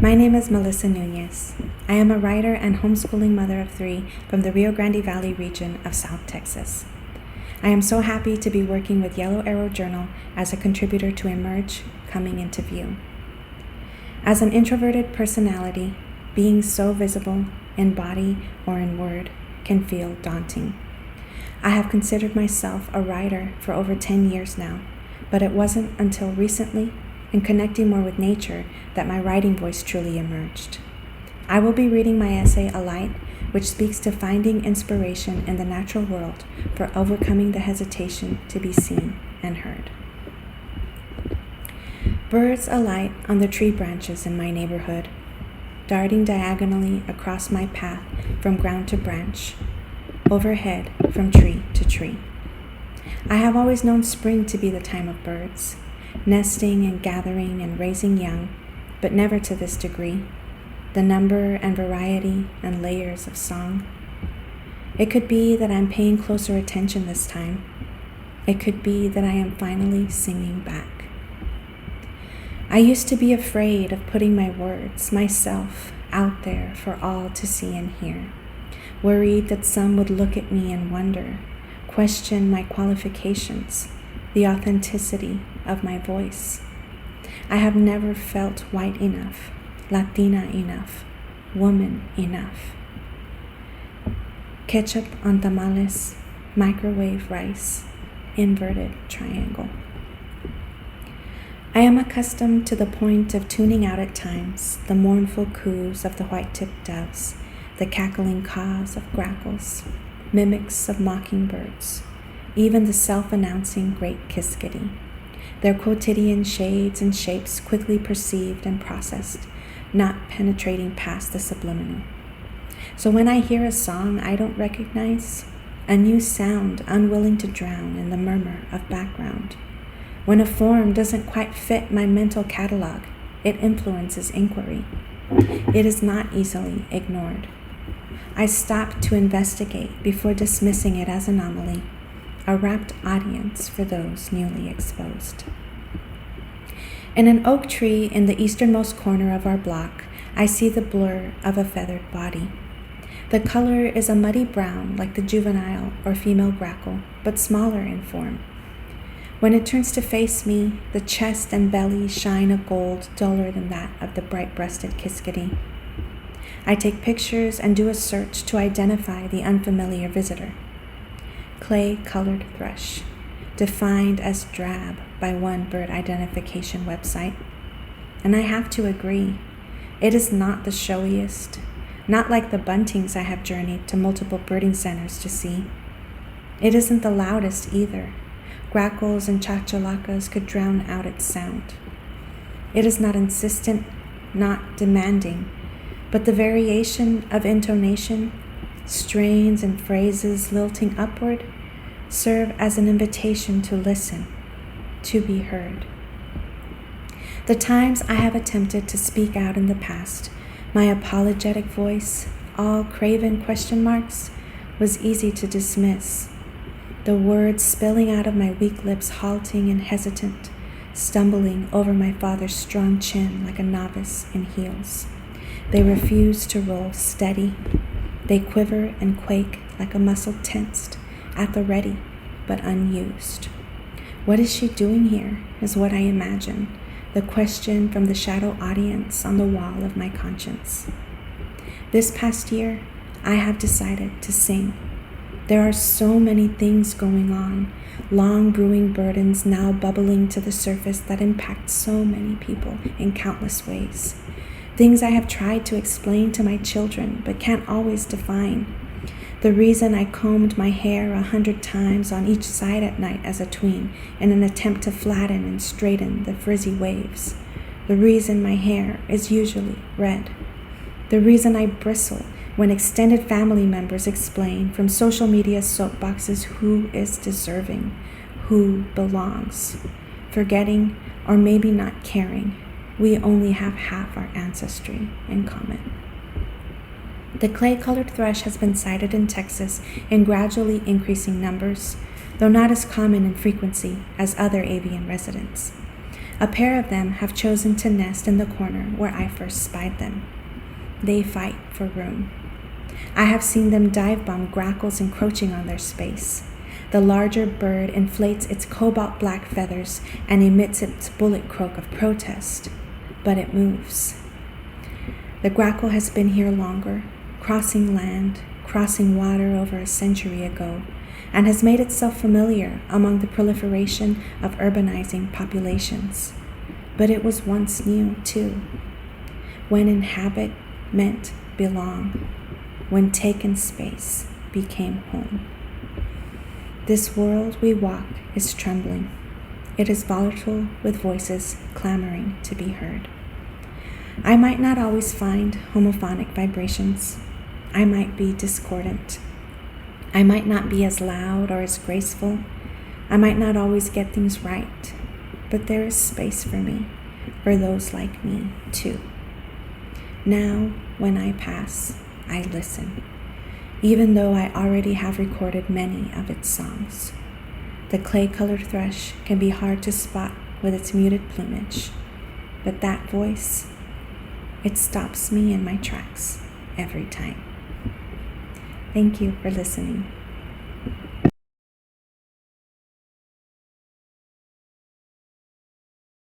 My name is Melissa Nunez. I am a writer and homeschooling mother of 3 from the Rio Grande Valley region of South Texas. I am so happy to be working with Yellow Arrow Journal as a contributor to Emerge Coming into View. As an introverted personality, being so visible in body or in word can feel daunting. I have considered myself a writer for over 10 years now, but it wasn't until recently, in connecting more with nature, that my writing voice truly emerged. I will be reading my essay, A Light, which speaks to finding inspiration in the natural world for overcoming the hesitation to be seen and heard. Birds alight on the tree branches in my neighborhood, darting diagonally across my path from ground to branch, overhead from tree to tree. I have always known spring to be the time of birds, nesting and gathering and raising young, but never to this degree, the number and variety and layers of song. It could be that I'm paying closer attention this time. It could be that I am finally singing back. I used to be afraid of putting my words, myself, out there for all to see and hear, worried that some would look at me and wonder, question my qualifications, the authenticity of my voice. I have never felt white enough, Latina enough, woman enough. Ketchup on tamales, microwave rice, inverted triangle. I am accustomed to the point of tuning out at times the mournful coos of the white-tipped doves, the cackling caws of grackles, mimics of mockingbirds, even the self-announcing great kiskadee, their quotidian shades and shapes quickly perceived and processed, not penetrating past the subliminal. So when I hear a song I don't recognize, a new sound unwilling to drown in the murmur of background, when a form doesn't quite fit my mental catalog, it influences inquiry. It is not easily ignored. I stop to investigate before dismissing it as anomaly, a rapt audience for those newly exposed. In an oak tree in the easternmost corner of our block, I see the blur of a feathered body. The color is a muddy brown like the juvenile or female grackle, but smaller in form. When it turns to face me, the chest and belly shine a gold duller than that of the bright-breasted kiskadee. I take pictures and do a search to identify the unfamiliar visitor. Clay-colored thrush, defined as drab by one bird identification website. And I have to agree, it is not the showiest, not like the buntings I have journeyed to multiple birding centers to see. It isn't the loudest either. Grackles and chachalacas could drown out its sound. It is not insistent, not demanding, but the variation of intonation, strains and phrases lilting upward, serve as an invitation to listen, to be heard. The times I have attempted to speak out in the past, my apologetic voice, all craven question marks, was easy to dismiss. The words spilling out of my weak lips halting and hesitant, stumbling over my father's strong chin like a novice in heels. They refuse to roll steady. They quiver and quake like a muscle tensed, at the ready, but unused. What is she doing here, is what I imagine, the question from the shadow audience on the wall of my conscience. This past year, I have decided to sing. There are so many things going on, long brewing burdens now bubbling to the surface that impact so many people in countless ways. Things I have tried to explain to my children but can't always define. The reason I combed my hair 100 times on each side at night as a tween in an attempt to flatten and straighten the frizzy waves. The reason my hair is usually red. The reason I bristle when extended family members explain from social media soapboxes who is deserving, who belongs. Forgetting, or maybe not caring, we only have half our ancestry in common. The clay-colored thrush has been sighted in Texas in gradually increasing numbers, though not as common in frequency as other avian residents. A pair of them have chosen to nest in the corner where I first spied them. They fight for room. I have seen them dive bomb grackles encroaching on their space. The larger bird inflates its cobalt black feathers and emits its bullet croak of protest, but it moves. The grackle has been here longer, crossing land, crossing water over a century ago, and has made itself familiar among the proliferation of urbanizing populations. But it was once new, too. When inhabit meant belong, when taken space became home. This world we walk is trembling. It is volatile with voices clamoring to be heard. I might not always find homophonic vibrations. I might be discordant. I might not be as loud or as graceful. I might not always get things right, but there is space for me, for those like me, too. Now, when I pass, I listen, even though I already have recorded many of its songs. The clay-colored thrush can be hard to spot with its muted plumage, but that voice, it stops me in my tracks every time. Thank you for listening.